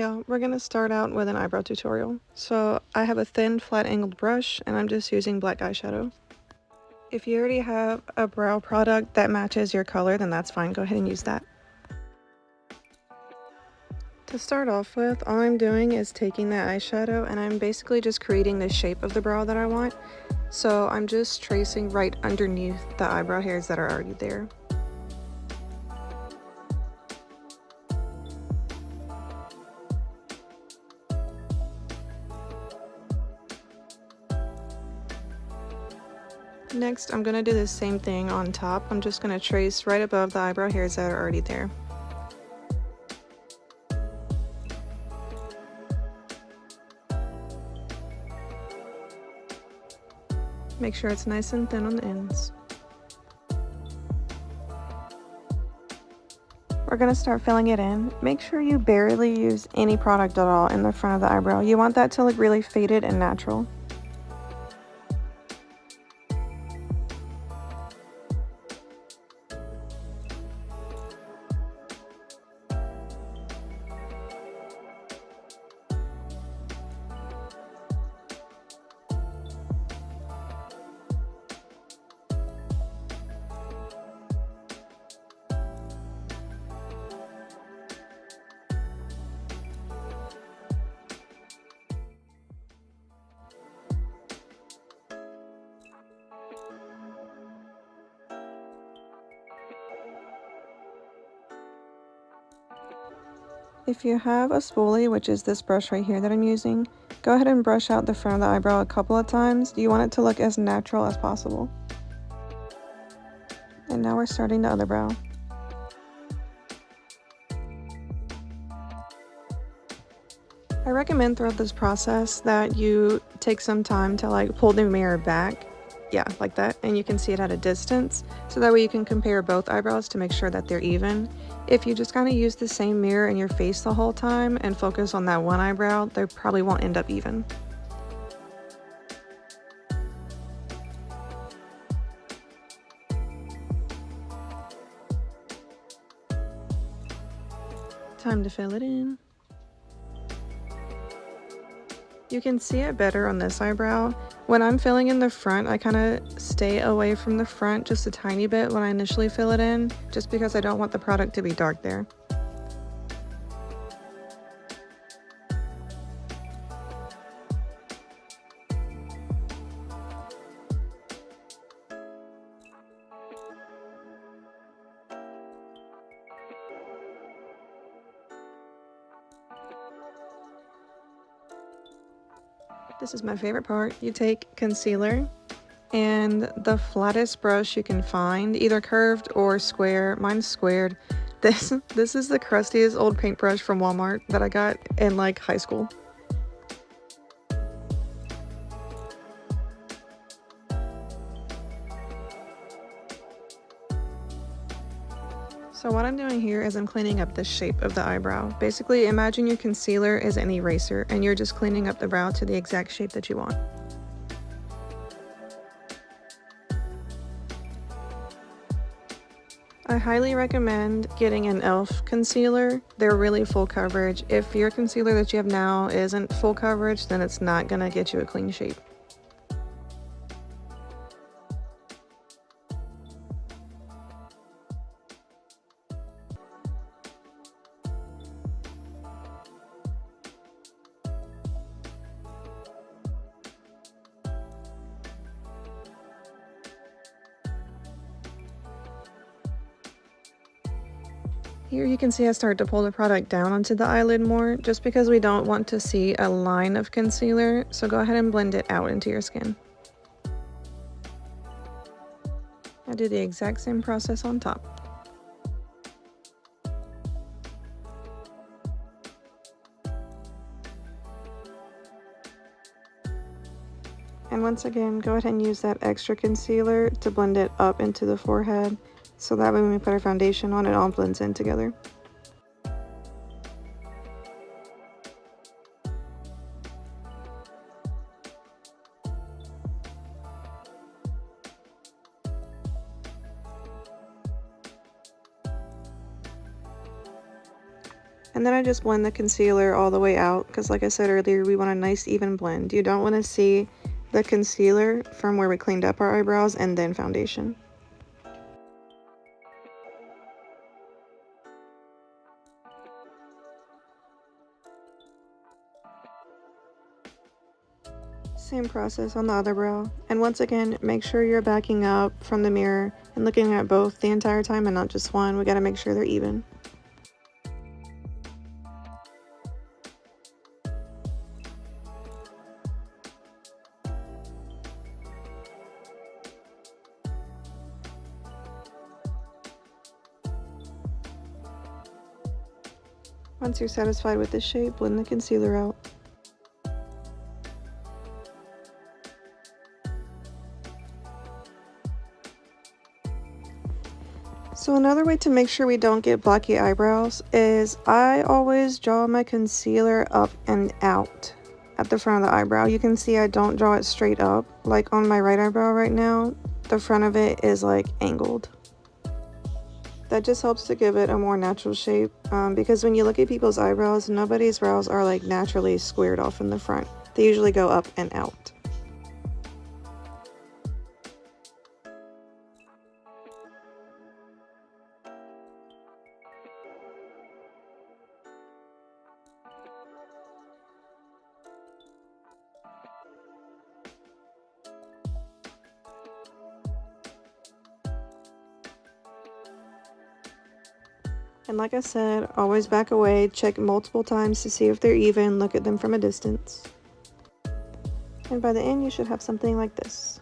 y'all, we're going to start out with an eyebrow tutorial. So I have a thin flat angled brush and I'm just using black eyeshadow. If you already have a brow product that matches your color, then that's fine, go ahead and use that. To start off with, all I'm doing is taking that eyeshadow and I'm basically just creating the shape of the brow that I want. So I'm just tracing right underneath the eyebrow hairs that are already there. Next, I'm going to do the same thing on top. I'm just going to trace right above the eyebrow hairs that are already there. Make sure it's nice and thin on the ends. We're going to start filling it in. Make sure you barely use any product at all in the front of the eyebrow. You want that to look really faded and natural. If you have a spoolie, which is this brush right here that I'm using, go ahead and brush out the front of the eyebrow a couple of times. You want it to look as natural as possible. And now we're starting the other brow. I recommend throughout this process that you take some time to like pull the mirror back. Yeah, like that, and you can see it at a distance, so that way you can compare both eyebrows to make sure that they're even. If you just kind of use the same mirror in your face the whole time and focus on that one eyebrow, they probably won't end up even. Time to fill it in. You can see it better on this eyebrow. When I'm filling in the front, I kind of stay away from the front just a tiny bit when I initially fill it in, just because I don't want the product to be dark there. This is my favorite part. You take concealer and the flattest brush you can find, either curved or square. Mine's squared. This is the crustiest old paintbrush from Walmart that I got in like high school. So what I'm doing here is I'm cleaning up the shape of the eyebrow. Basically, imagine your concealer is an eraser and you're just cleaning up the brow to the exact shape that you want. I highly recommend getting an e.l.f. concealer. They're really full coverage. If your concealer that you have now isn't full coverage, then it's not gonna get you a clean shape. Here you can see I start to pull the product down onto the eyelid more, just because we don't want to see a line of concealer, so go ahead and blend it out into your skin. I do the exact same process on top. And once again, go ahead and use that extra concealer to blend it up into the forehead, so that way when we put our foundation on, it all blends in together. And then I just blend the concealer all the way out because, like I said earlier, we want a nice even blend. You don't want to see the concealer from where we cleaned up our eyebrows and then foundation. Same process on the other brow. And once again, make sure you're backing up from the mirror and looking at both the entire time and not just one. We got to make sure they're even. Once you're satisfied with this shape, blend the concealer out. So another way to make sure we don't get blocky eyebrows is I always draw my concealer up and out at the front of the eyebrow. You can see I don't draw it straight up. Like on my right eyebrow right now, the front of it is like angled. That just helps to give it a more natural shape because when you look at people's eyebrows, nobody's brows are like naturally squared off in the front. They usually go up and out. And like I said, always back away, check multiple times to see if they're even, look at them from a distance. And by the end, you should have something like this.